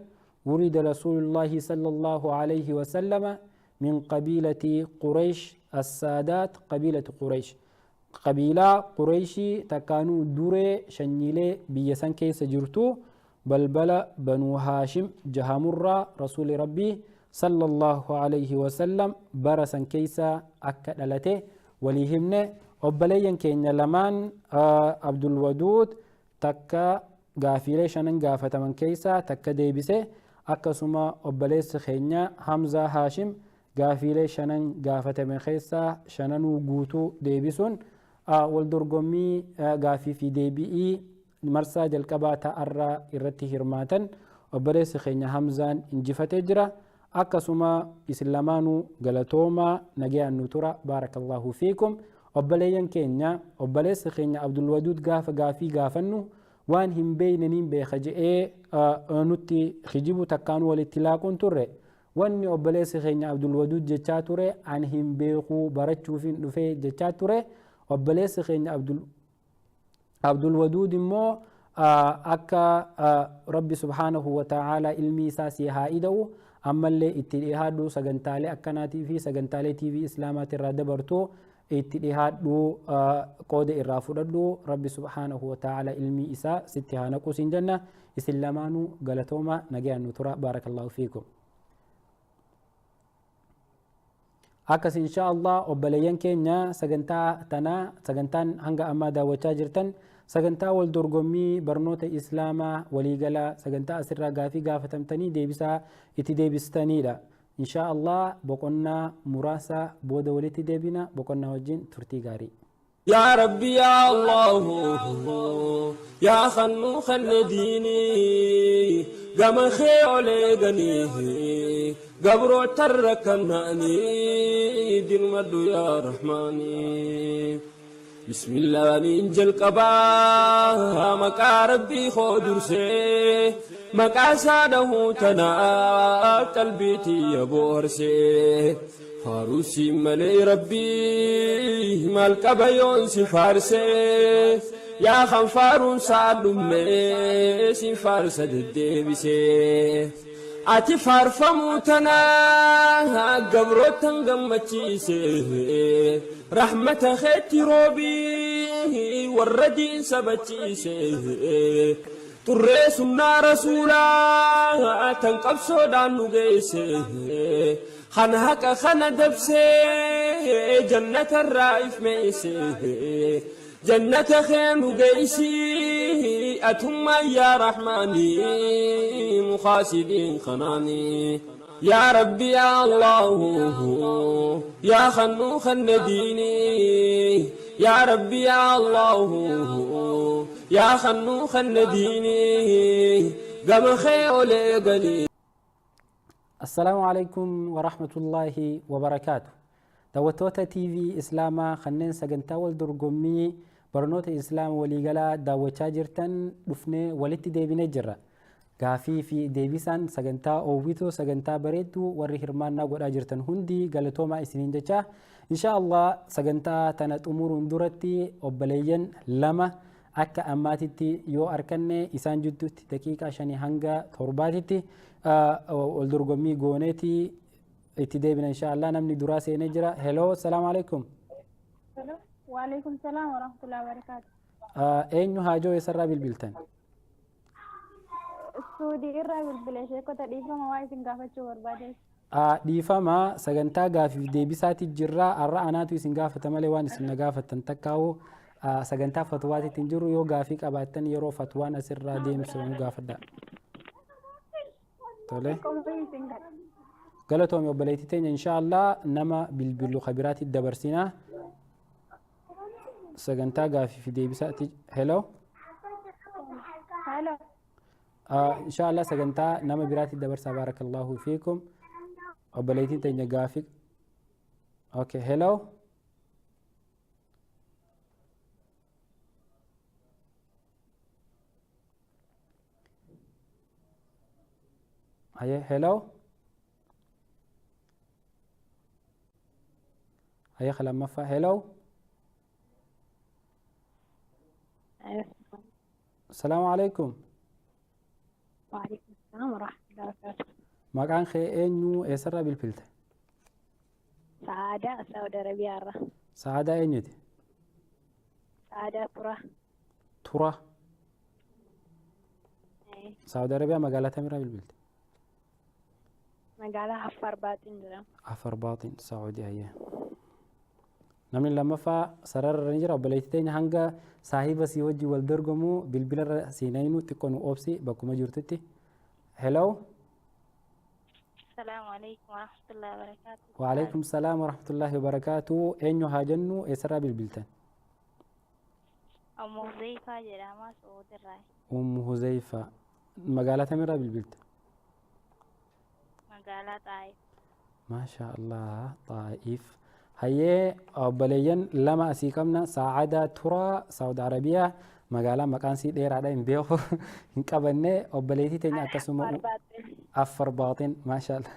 Wurida rasuulullaahi sallallahu alayhi wa sallama من قبيلة قريش السادات قبيلة قريش قبيلة قريشي تكانوا دوري شنيلي بيسان كيس جرتو بلبل بنو هاشم جهامرة رسول ربي صلى الله عليه وسلم برسان كيسا أكدلته وليهمنا وبليا كين لمان عبد الودود تكا غافيلي شنن غافة من كيسا تكا ديبسه أكسما وبليس خينيا حمزة هاشم gaafiilee shanan gaafatame keessaa shananuu guutuu deebisuun wal dorgommii gaafii fi deebi'ii marsaa jalqabaa ta'arraa irratti hirmaatan obboleessi keenya Hamzaan injifatee jira. Akkasuma isin lamaanuu galatoomaa nagayaan nu tura. Baarakallahu fiikum. Obboleeyyan keenya obboleessi keenya Abdulwaduud gaafa gaafii gaafannu waan hin beeynaniin beeka je'ee nutti hijibu takkaanuu walitti laaquun turre. Wanni obboleessi keenya Abdulwaduud jechaa ture an hin beekuu barachuufin dhufee jechaa ture. Obboleessi keenya Abdulwaduud immoo akka Rabbi subhaanahu wa ta'aalaa ilmi isaa si haa ida'u ammallee itti dhihaadhu sagantaalee akkanaatii fi sagantaalee TV Islaamaati irraa dabartuu itti dhihaadhu qooda irraa fudhadhu. Rabbi subhaanahu wa ta'aalaa ilmi isaa sitti haa naqu siin jenna. Isin lamaanuu galatooma nagayaan nu tura. Baarakallahu fiikum. Akkas inshaallah obboleeyyan keenya sagantaan hanga ammaa daawwachaa jirtan sagantaa wal dorgommii barnoota islaamaa waliigalaa sagantaa asirraa gaafii gaafatamtanii deebisaa itti deebistaniidha. Inshaallah boqonnaa muraasa booda walitti deebina. Boqonnaa wajjin turtii gaarii. يا ربي يا الله يا خنو خن ديني قام خيولي غنيه قبرو تركناني دين مدو يا رحماني بسم الله ننجل قبا مكا ربي خودر سي مكا ساده تنا قلبيتي يبور سي فاروسي ملي ربي مالك بيون سفارسي يا خنفارون سالمي سفارسة الدبسي ati farfamutana gabrotan gammachise rahmata khati robi warradin sabachise turre sunna rasula tanqabso danu geise khana haka khana dabse jannat ar-raif meise جنة خير قيسي أتما يا رحماني مخاسدين خناني يا ربي يا الله يا خنوخ النديني يا ربي يا الله يا خنوخ النديني قم خير لقلي. السلام عليكم ورحمة الله وبركاته. دعوتوتا تي في إسلاما خنين سجنتا والدرقمي برنوت إسلام وليقلا دعوتا جرتن دفني ولتي ديبين جرا غافي في ديبسان سجنتا أوبيتو سجنتا بريدو وري هرمان ناقود أجرتن هندي قالتو ما إسنين جا إن شاء الله سجنتا تنت أمور اندورتي وبليين لما أكا أماتي يو أركني إسان جدوت دقيقة شاني هنگا ترباتي والدرقمي قونيتي اتدابنا إن شاء الله نمني دراسة نجرة. هلو السلام عليكم. وعليكم السلام ورحمة الله وبركاته. أين هاجو يسرى بالبلتان؟ السعودي إرى بالبلاشة كتا ديفا ما وايسين قافة شوار بعدين. ديفا ما سجنتا قافي ديبسات الجرة الرأى أنا تو سنقافة تمالي وان سنقافة تنتكاو سجنتا فتواتي تنجرو يو قافيك أباتن يرو فتوان أسر ديم سنو قافة دا. تولي؟ قالتهم يوبليتي تين إن شاء الله نما بالبلو خبرات الدبرسينا سجنتا قافي في ديبساتي. هلو هلو إن شاء الله سجنتا نما برات الدبرسة بارك الله فيكم وبليتي تين قافي. أوكي هلو هيا هلو هيا خلال مفا. هلو السلام عليكم. وعليكم السلام ورحمة الله وبركاته. ما كان خي إنو يسرى بالبلت. سعادة سعودة عربية. سعادة إنيتي. سعادة ترى. ترى. سعودة عربية مقالة تمرة بالبلت. مقالة عفر باطن جرا. عفر باطن سعودي هي. نمني لما فا سرر رنجر وبليتين هنگا صاحب سيوجي والدرغمو بالبلر سينينو تكونو أوبسي بكما جرتتي. هلو السلام عليكم ورحمة الله وبركاته. وعليكم السلام ورحمة الله وبركاته. أينو هاجنو يسرى بالبلتان؟ أم حذيفة جرامة سعود الراي. أم حذيفة مقالة تمرة بالبلت. مقالة طائف. ما شاء الله طائف. هي بليين لما أسيكمنا سعادة ترى سعودة عربية مقالة مكان سيد إير على إنبيخو إنكابني وبليتي تاني أكسوما أفر باطن ما شاء الله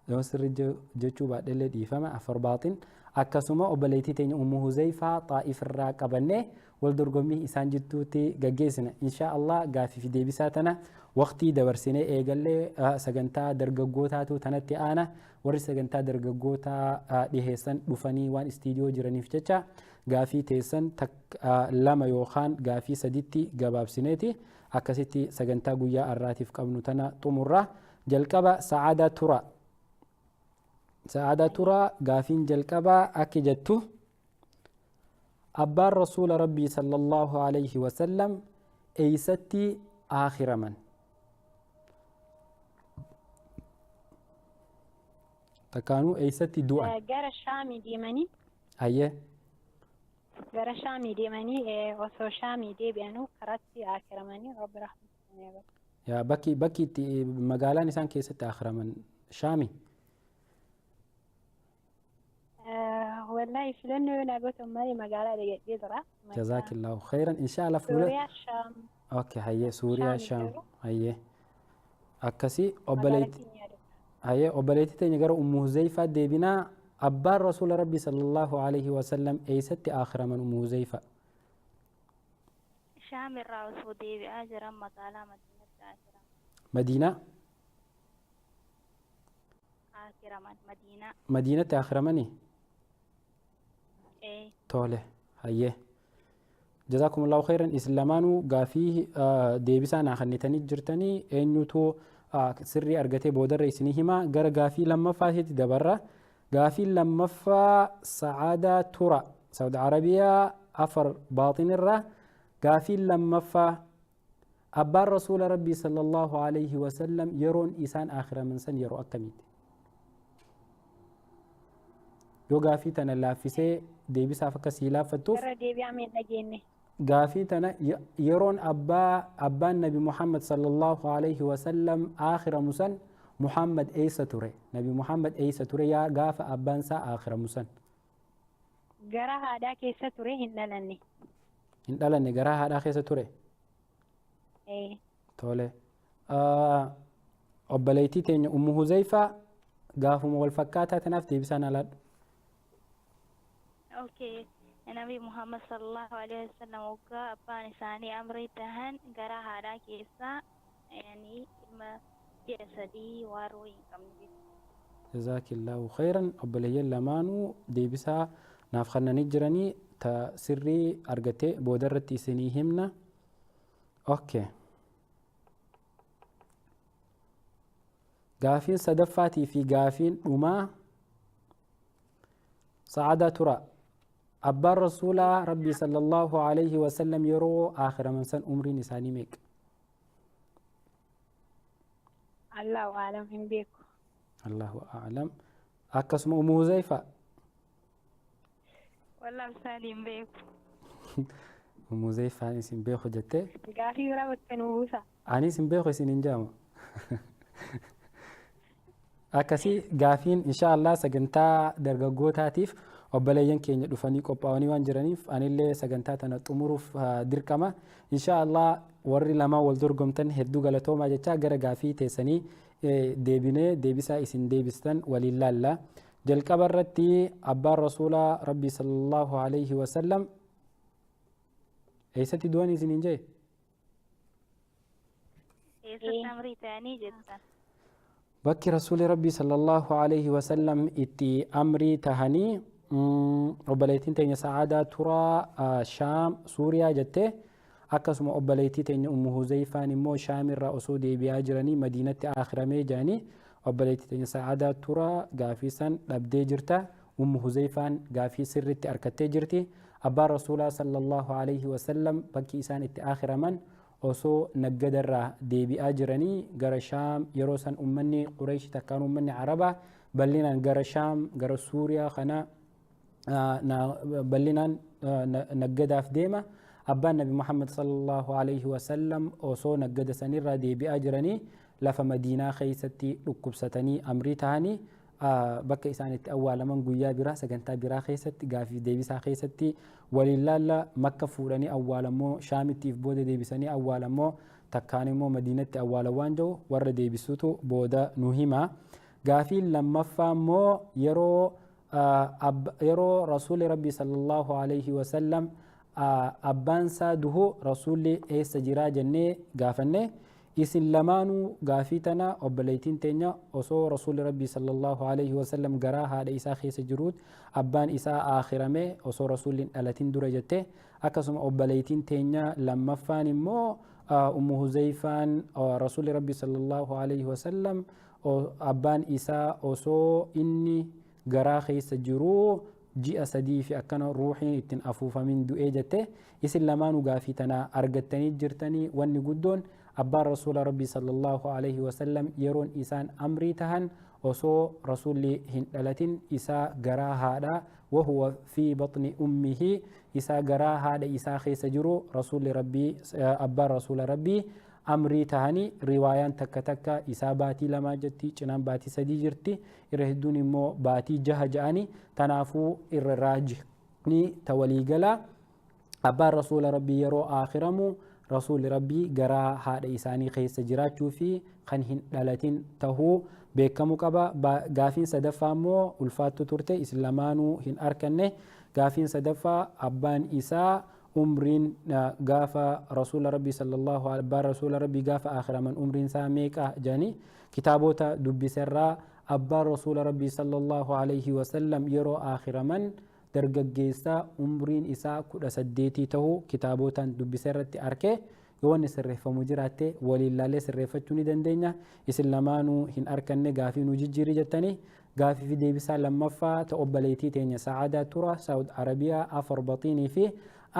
لو سر جوجو بعد اللي دي فما أفر باطن أكسوما وبليتي تاني أم حذيفة طائف الراكبني والدرقمي إسان جتوتي جاجيسنا إن شاء الله قافي في ديبساتنا وقتي دورسيني إيجالي سجنتا درجوتاتو تنتي أنا وري سجنتا درجوتا ديهسن دفني وان استديو جراني في تشا قافي تيسن تك لما يوخان قافي سديتي جباب سنتي أكسيتي سجنتا جويا الراتف كابنو تنا تمرة جلكبا سعادة ترى قافين جلكبا أكجتو أبار رسول ربي صلى الله عليه وسلم أيستي آخر من تكانوا أيستي دعاء جرى الشامي ديماني. أيه جرى الشامي ديماني وصو شامي دي بأنو كراتي آخر مني رب رحمة. يا بكي تي مقالة نسان كيست آخر من شامي والله فلانه نقول مالي مقالة دقيقة جزاك الله خيرا إن شاء الله سوريا الشام أوكي هيا سوريا شام شام هيا أكسي مقالة أبليت هيا أبليت تنجر أم هزيفة ديبنا أبار رسول ربي صلى الله عليه وسلم أيست آخر من أم هزيفة شام الراوس وديبي آجرا مقالة مدينة آجرا مدينة آخر من مدينة آخر مني إيه توله هيه جزاكم الله خيرا إسلامانو قافيه ديبسان آخرنتني جرتني إنيوتو سري أرغتي بودر رئيسنيهما غر قافي لما فاتت دبرة قافي لما فا سعادة ترى سعودة عربية أفر باطن الرا قافي لما فا أبار رسول ربي صلى الله عليه وسلم يرون إسان آخر من سن يرو أكميت yoo gaafii tana laaffisee deebisaaf akka sii laaffattuuf gaafii tana yeroon abbaan nabi muhammad sallallahu alaihi wasallam aakhira musan muhammad eessa ture nabi muhammad eessa ture yaa gaafa abbaan isaa aakhira musan gara haadhaa keessa ture hin dhalanne gara haadhaa keessa ture tole obboleettii teenya ummu huzayfaa gaafuma wal fakkaataa tanaaf deebisaan alaadhu أوكي النبي محمد صلى الله عليه وسلم وقع أبان ثاني أمري تهن قرا هذا كيسا يعني ما جسدي واروي كمدي جزاك الله خيرا أبلي لمانو ديبسا نافخنا نجرني تسري أرجتي بودرتي سنيهمنا أوكي قافين صدفاتي في قافين وما سعادة ترى أبا الرسول ربي صلى الله عليه وسلم يرو آخر من سن أمري نساني ميك الله أعلم هم بيكو الله أعلم أكسم أم هزيفة والله سالم بيكو أم هزيفة أني سنبيخو جتة قافي ورابط كنوبوسا أني سنبيخو سننجام أكسي قافين إن شاء الله سجنتا درجوتاتيف obboleeyyan keenya dhufanii qophaa'anii waan jiraniif anillee sagantaa tana xumuruuf dirqama inshaallah warri lama wal dorgomtan hedduu galatoomaa jecha gara gaafii teessanii deebinee deebisaa isin deebistan waliin laalla jalqaba irratti abbaan rasuulaa rabbii sallallahu alayhi wasallam eessatti du'an isiniin jee eessatti amrii ta'anii jettan bakki rasuuli rabbii sallallahu alayhi wasallam itti amrii tahanii obboleettiin teenya sa'aadaa turaa shaam suuriyaa jettee akkasuma obboleettii teenya ummu huzayfaan immoo shaamirraa osoo deebi'aa jiranii madiinatti aakhiramee jiranii obboleettii teenya sa'aadaa turaa gaafii san dhabdee jirta ummu huzayfaan gaafii sirritti arkattee jirti abbaan rasuulaa sallallahu alayhi wasallam bakki isaan itti aakhiraman osoo naggadarraa deebi'aa jiranii gara shaam yeroo san ummanni qureeshi takkaan ummanni arabaa bal'inaan gara shaam gara suuriyaa kana bal'inaan naggadaaf deema abbaan nabi muhammad sallallahu alayhi wasallam osoo naggada sanirraa deebi'aa jiranii lafa madiinaa keessatti dhukkubsatanii amrii tahanii bakka isaan itti awwaalaman guyyaa biraa sagantaa biraa keessatti gaafii deebisaa keessatti waliin laalla makka fuudhanii awwaalamoo shaamittiif booda deebisanii awwaalamoo takkaan immoo madiinatti awwaala waan jiru warra deebisuutu booda nu hima gaafiin lammaffaa immoo yeroo rasuuli rabbii sallallahu alayhi wasallam abbaan isaa duhu rasuulli eessa jiraa jennee gaafanne isin lamaanuu gaafii tana obboleettiin teenya osoo rasuulli rabbii sallallahu alayhi wasallam garaa haadha isaa keessa jiruut abbaan isaa aakhirame osoo rasuulliin dhalatin dura jette akkasuma obboleettiin teenya lammaffaan immoo ummu huzayfaan rasuulli rabbii sallallahu alayhi wasallam abbaan isaa osoo inni garaa keessa jiruu ji'a sadii fi akkana ruuxiin ittiin afuufamin du'ee jette isin lamaanuu gaafii tana argattanii jirtanii wanni guddoon abbaan rasuula rabbii sallallahu alayhi wasallam yeroon isaan amrii tahan osoo rasuulli hin dhalatin isaa garaa haadha wahuwa fi baxni ummihi isaa garaa haadha isaa keessa jiru rasuulli rabbii abbaan rasuula rabbii amrii tahanii riwaayaan takka takka isaa baatii 2 jetti cinaan baatii 3 jirti irra hedduun immoo baatii 6 ja'anii tanaafuu irra raajihni tawaliigala abbaan rasuula rabbii yeroo aakhiramu rasuuli rabbii garaa haadha isaanii keessa jiraachuu fi kan hin dhalatin tahuu beekamu qaba. Gaafiin sadaffaa immoo ulfaattu turte islamaanuu hin arkanne. Gaafiin sadaffaa abbaan isaa umriin gaafa rasuula rabbii sallallahu alaihi abbaan rasuula rabbii gaafa aakhiraman umriin isaa meeqa jedhanii kitaabota dubbiserraa abbaan rasuula rabbii sallallahu alaihi wasallam yeroo aakhiraman dargaggeessa umriin isaa 18 tahuu kitaabotaan dubbiserratti arke. yoo inni sirreeffamu jiraatte waliin laalee sirreeffachuu ni dandeenya. Isin lamaanuu hin arkanne gaafii nu jijjiiri jettanii gaafii fi deebisaa lammaffaa ta obboleettii teenya Sa'aadaa Tura Saawud Arabiyaa Afar Baxiinii fi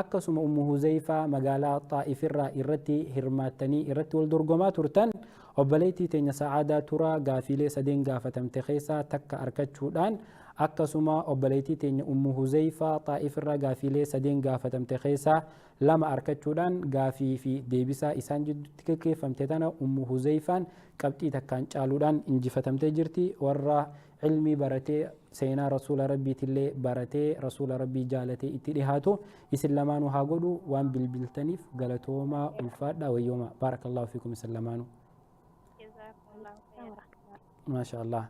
akkasuma Ummu Huzeyfaa magaalaa Xaa'ifirraa irratti hirmaattanii irratti wal dorgomaa turtan obboleettii teenya Sa'aadaa Tura gaafiilee 3 gaafatamte keessaa takka argachuudhaan akkasuma obboleettii teenya Ummu Huzeyfaa Xaa'ifirraa gaafiilee 3 gaafatamte keessaa 2 argachuudhaan gaafii fi deebisaa isaan jidduutti gaggeeffamte tana Ummu Huzeyfaan qabxii takkaan caaluudhaan injifatamtee jirti. Warra ilmii baratee seenaa rasuula rabbiitillee baratee rasuula rabbii jaalatee itti dhihaatu isin lamaanuu haa godhu. Waan bilbiltaniif galatoomaa ulfaadha wayyooma. Baarakallahu fiikum isin lamaanuu. Maasha Allah.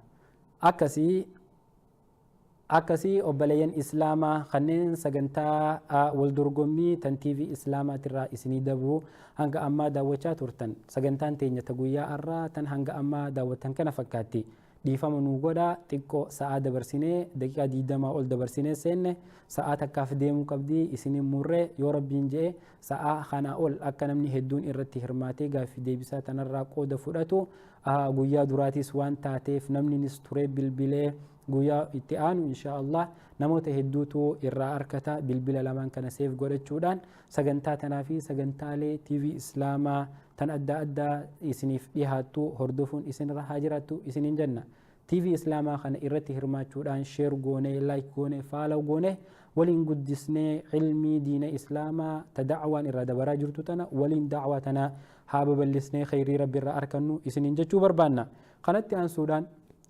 Akkasii obboleeyyan islaamaa kanneen sagantaa wal dorgommii tan TV islaamaatirraa isinii dabru hanga ammaa daawwachaa turtan sagantaan teenya ta guyyaa har'aa tan hanga ammaa daawwattan kana fakkaatti. Dhiifama nuu godhaa xiqqoo sa'aa dabarsinee daqiiqaa 20 ol dabarsinee seenne sa'aa takkaaf deemuu qabdii isiniin murree yoo rabbiin jedhe sa'aa kanaa ol akka namni hedduun irratti hirmaatee gaaffii deebisaa tanarraa qooda fudhatu guyyaa duraatis waan taateef namninis turee bilbilee guyyaa itti aanu inshaallah namoota hedduutu irraa arkata bilbila lamaan kana seef godhachuudhaan sagantaa tanaa fi sagantaalee TV islaamaa tan adda addaa isiniif dhihaattu hordofuun isinirra haa jiraattu isiniin jenna. TV islaamaa kana irratti hirmaachuudhaan sheer goonee laayik goonee faalaw goonee waliin guddisnee ilmii diina islaamaa ta da'waan irraa dabaraa jirtu tana waliin da'waa tana haa babal'isnee khayrii rabbi irraa arkannu isiniin jechuu barbaanna. Kanatti aansuudhaan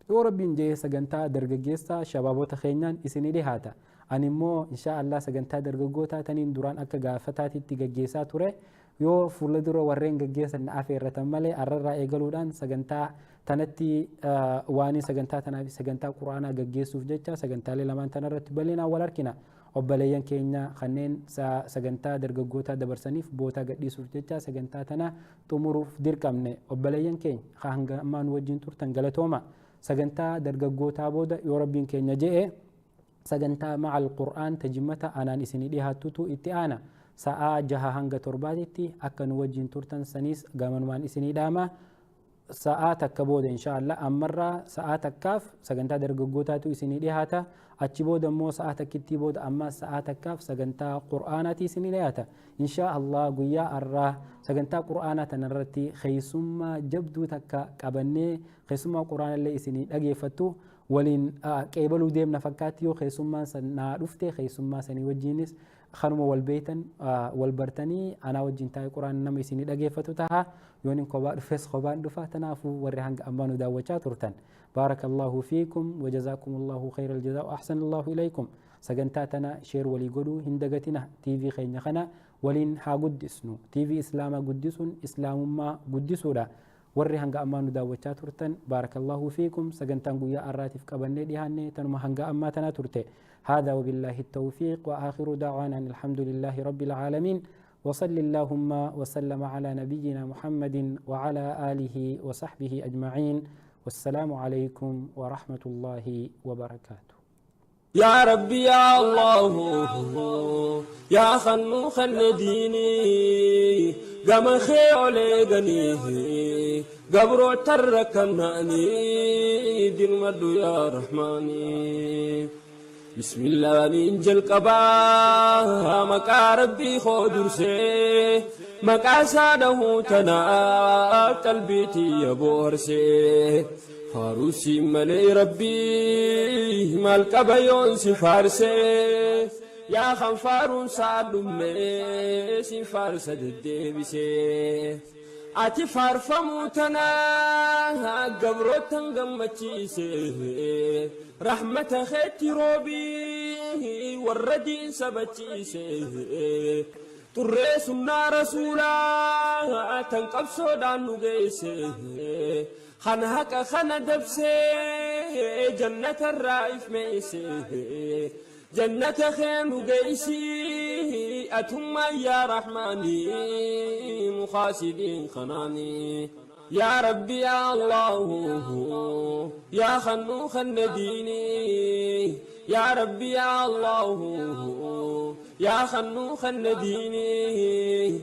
yoo rabbiin jedhe sagantaa dargaggeessaa shabaabota keenyaan isinii dhihaata. Ani immoo inshaallah sagantaa dargaggootaa taniin duraan akka gaafataatitti gaggeessaa ture. Yoo fuula dura warreen gaggeessan na afeerratan malee arrarraa eegaluudhaan sagantaa tanatti waan sagantaa tanaa fi sagantaa quraanaa gaggeessuuf jecha sagantaalee lamaan tanarratti bal'inaan wal argina. Obboleeyyan keenya kanneen sagantaa dargaggootaa dabarsaniif boota gadhiisuuf jecha sagantaa tana xumuruuf dirqamne obboleeyyan keenya hanga ammaa nu wajjin turtan galatooma. Sagantaa dargaggootaa booda yoo rabbiin keenya jedhe sagantaa macal qur'aan tajimmata anaan isinii dhihaattutu itti aana. Sa'aa 6 hanga 7tti akka nu wajjin turtan sanis gamanumaan isinii dhaama. Sa'aa takka booda inshaallah ammarraa sa'aa takkaaf sagantaa dargaggootaatu isinii dhihaata. Achi booda immoo sa'aa takkitti booda ammas sa'aa takkaaf sagantaa qur'aanaati isinii dhihaata. Inshaallah guyyaa har'aa sagantaa qur'aanaa tanarratti keessummaa jabduu takka qabannee keessummaa qur'aanallee isinii dhageeffattu waliin qeebaluu deemna fakkaatti. Yoo keessummaan san naa dhufte keessummaa sanii wajjinis kanuma wal beeytan wal bartanii anaa wajjin taa'ee quraan nama isinii dhageeffatu taha. yoon kophaa dhufes kophaan dhufa. Tanaafuu warri hanga ammaa nu daawwachaa turtan baarakallahu fiikum wajazaakumullahu khayral jazaa wa ahsanallahu ilaykum. sagantaa tana sheer walii godhuu hin dagatina. TV keenya kana waliin haa guddisnu. TV islaamaa guddisuun islaamummaa guddisuudha. warri hanga ammaa nu daawwachaa turtan baarakallahu fiikum. sagantaan guyyaa har'aatiif qabannee dhihaanne tanuma hanga ammaa tana turte. هذا وبالله التوفيق وآخر دعوانا الحمد لله رب العالمين وصل اللهم وسلم على نبينا محمد وعلى آله وصحبه أجمعين والسلام عليكم ورحمة الله وبركاته. يا ربي يا الله يا خنو خن ديني قام خيولي غنيه قبرو تركناني دين مدو يا رحماني بسم الله ننجل قبا مكا ربي خودر سي مكا ساده تنا قلبيتي يبور سي فاروسي ملي ربي مال قبيون سفار سي يا خنفارون سادم سفار سدد بسي ati faarfamuutana gabrootan gammachiise rahmata keetti roobii warra diinsa bachiise turree sunnaa rasuulaa tan qabsoodhaan nu geesse kana haqa kana dabsee jannatarraa ifmeeyse jannata keenu geeysi atummaa yaa rahmaanii mukaasibiin kanaanii يا ربي يا الله يا خنو خنديني يا ربي يا الله يا خنو خنديني